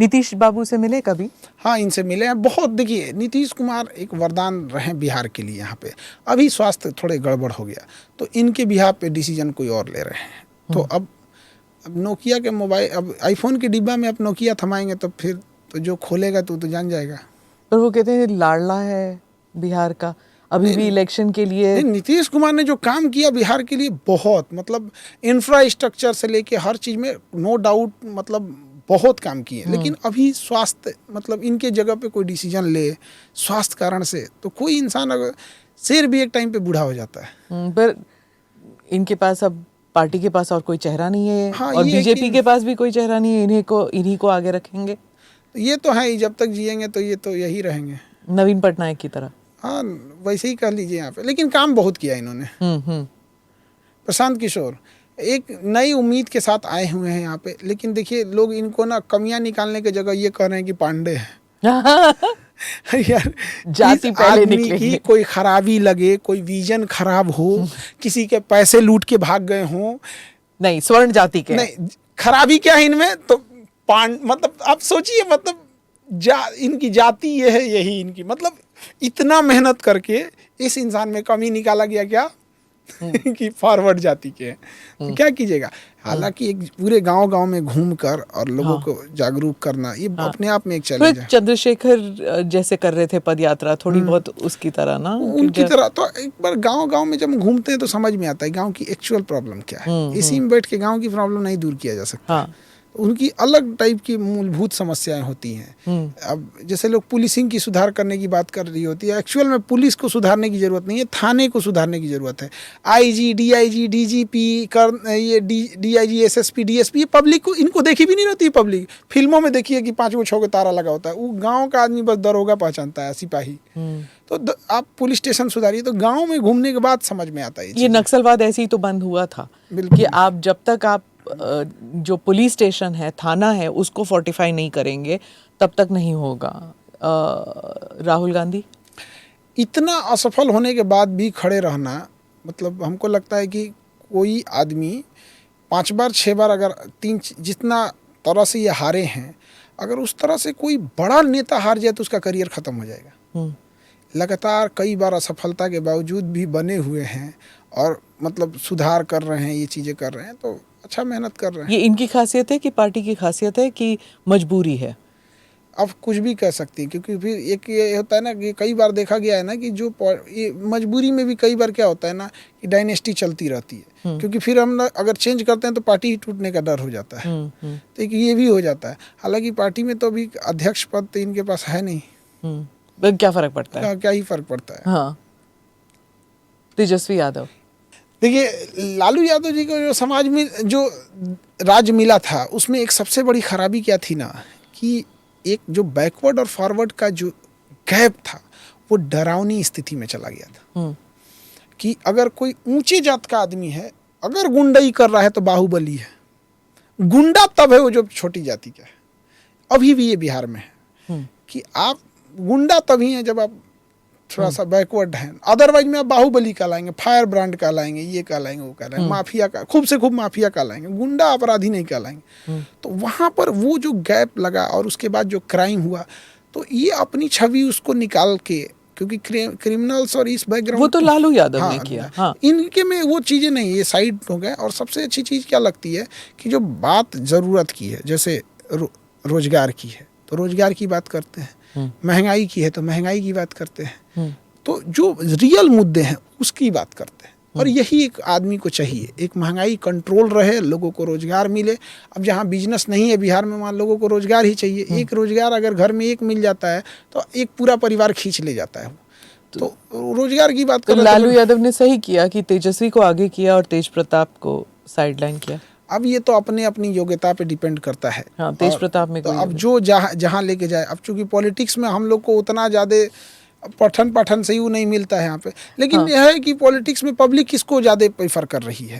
नीतीश बाबू से मिले कभी? हाँ, इनसे मिले हैं बहुत। देखिए, नीतीश कुमार एक वरदान रहे बिहार के लिए। यहाँ पे अभी स्वास्थ्य थोड़े गड़बड़ हो गया तो इनके बिहार पे डिसीजन कोई और ले रहे हैं। तो अब नोकिया के मोबाइल, अब आईफोन के डिब्बा में अब नोकिया थमाएंगे तो फिर तो जो खोलेगा तो जान जाएगा। पर वो कहते हैं लाडला है बिहार का, अभी भी इलेक्शन के लिए। नहीं, नीतीश कुमार ने जो काम किया बिहार के लिए बहुत, मतलब इंफ्रास्ट्रक्चर से लेके हर चीज़ में नो डाउट, मतलब बहुत काम किए। लेकिन अभी स्वास्थ्य, मतलब इनके जगह पे कोई डिसीजन ले स्वास्थ्य कारण से तो कोई इंसान, अगर शेर भी एक टाइम पे बूढ़ा हो जाता है। पर इनके पास अब पार्टी के पास और कोई चेहरा नहीं है। हाँ, और ये बीजेपी के पास भी कोई चेहरा नहीं है। इन्हीं को आगे रखेंगे। ये तो है ही, जब तक जिएंगे तो ये तो यही रहेंगे, नवीन पटनायक की तरह। हाँ, वैसे ही कह लीजिए यहाँ पे। लेकिन काम बहुत किया इन्होंने। प्रशांत किशोर एक नई उम्मीद के साथ आए हुए हैं यहाँ पे। लेकिन देखिए, लोग इनको ना कमियां निकालने की जगह ये कह रहे हैं कि पांडे हैं। यार, जाति पहले निकलेगी। की कोई खराबी लगे, कोई विजन खराब हो, किसी के पैसे लूट के भाग गए हों, नहीं स्वर्ण जाति के, नहीं खराबी क्या है इनमें, तो मतलब आप सोचिए, मतलब इनकी जाति ये है, यही इनकी, मतलब इतना मेहनत करके इस इंसान में कमी निकाला गया क्या कि फॉरवर्ड जाति के हैं। तो क्या कीजिएगा। हालांकि एक पूरे गांव-गांव में घूमकर और लोगों को जागरूक करना, ये अपने आप में एक चैलेंज है। चंद्रशेखर जैसे कर रहे थे पदयात्रा, थोड़ी बहुत उसकी तरह ना, उनकी तरह। तो एक बार गांव-गांव में जब घूमते हैं तो समझ में आता है गांव की एक्चुअल प्रॉब्लम क्या है। इसी में बैठ के गांव की प्रॉब्लम नहीं दूर किया जा सकता। उनकी अलग टाइप की मूलभूत समस्याएं होती हैं। अब जैसे लोग पुलिसिंग की सुधार करने की बात कर रही होती है, एक्चुअल में पुलिस को सुधारने की जरूरत नहीं है, थाने को सुधारने की जरूरत है। आईजी, डीआईजी, डीजीपी, ये डीआईजी, एसएसपी, डीएसपी, ये पब्लिक को, इनको देखी भी नहीं रहती। पब्लिक फिल्मों में देखिए कि 5 6 तारा लगा होता है, वो गाँव का आदमी बस दरोगा पहचानता है, सिपाही। तो आप पुलिस स्टेशन सुधारिए, तो गाँव में घूमने के बाद समझ में आता है। ये नक्सलवाद ऐसे ही तो बंद हुआ था कि आप जब तक आप जो पुलिस स्टेशन है, थाना है, उसको फोर्टिफाई नहीं करेंगे तब तक नहीं होगा। राहुल गांधी इतना असफल होने के बाद भी खड़े रहना, मतलब हमको लगता है कि कोई आदमी 5 बार 6 बार, अगर 3 जितना तरह से ये हारे हैं, अगर उस तरह से कोई बड़ा नेता हार जाए तो उसका करियर ख़त्म हो जाएगा। लगातार कई बार असफलता के बावजूद भी बने हुए हैं और मतलब सुधार कर रहे हैं, ये चीज़ें कर रहे हैं, तो अच्छा मेहनत कर रहे हैं। ये इनकी खासियत है कि पार्टी की खासियत है कि मजबूरी है? अब कुछ भी कह सकती है, क्योंकि फिर एक ये होता है ना कि कई बार देखा गया है ना कि जो ये मजबूरी में भी कई बार क्या होता है ना कि डायनेस्टी चलती रहती है। क्योंकि फिर हम अगर चेंज करते हैं तो पार्टी ही टूटने का डर हो जाता है। तो ये भी हो जाता है। हालांकि पार्टी में तो अभी अध्यक्ष पद तो इनके पास है नहीं। क्या फर्क पड़ता है? क्या ही फर्क पड़ता है। हाँ। तेजस्वी यादव, देखिए, लालू यादव जी को जो समाज में जो राज मिला था, उसमें एक सबसे बड़ी खराबी क्या थी ना कि एक जो बैकवर्ड और फॉरवर्ड का जो गैप था, वो डरावनी स्थिति में चला गया था। कि अगर कोई ऊंचे जात का आदमी है, अगर गुंडाई कर रहा है तो बाहुबली है। गुंडा तब है वो जो छोटी जाति का है। अभी भी ये बिहार में है कि आप गुंडा तभी हैं जब आप थोड़ा सा बैकवर्ड हैं। अदरवाइज में आप बाहुबली कहलाएंगे, फायर ब्रांड कहलाएंगे, ये कहलाएंगे, वो कहलाएंगे, माफिया का खूब से खूब माफिया कहलाएंगे, गुंडा अपराधी नहीं कहलाएंगे। तो वहाँ पर वो जो गैप लगा और उसके बाद जो क्राइम हुआ, तो ये अपनी छवि उसको निकाल के, क्योंकि क्रिमिनल्स और इस बैकग्राउंड, वो तो लालू यादव ने किया। हाँ। इनके में वो चीज़ें नहीं, ये साइड हो गए। और सबसे अच्छी चीज़ क्या लगती है कि जो बात ज़रूरत की है, जैसे रोजगार की है तो रोजगार की बात करते हैं, महंगाई की है तो महंगाई की बात करते हैं, तो जो रियल मुद्दे हैं उसकी बात करते हैं। और यही एक आदमी को चाहिए, एक महंगाई कंट्रोल रहे, लोगों को रोजगार मिले। अब जहाँ बिजनेस नहीं है बिहार में, वहाँ लोगों को रोजगार ही चाहिए। एक रोजगार अगर घर में एक मिल जाता है तो एक पूरा परिवार खींच ले जाता है। तो रोजगार की बात तो लालू यादव ने सही किया कि तेजस्वी को आगे किया और तेज प्रताप को साइडलाइन किया। अब ये तो अपनी योग्यता पे डिपेंड करता है। हाँ, तेज प्रताप में तो अब जो जहाँ लेके जाए। अब चूंकि पॉलिटिक्स में हम लोग को उतना ज़्यादा पठन से ही नहीं मिलता है यहाँ पे, लेकिन यह है कि पॉलिटिक्स में पब्लिक किसको ज़्यादा प्रेफर कर रही है।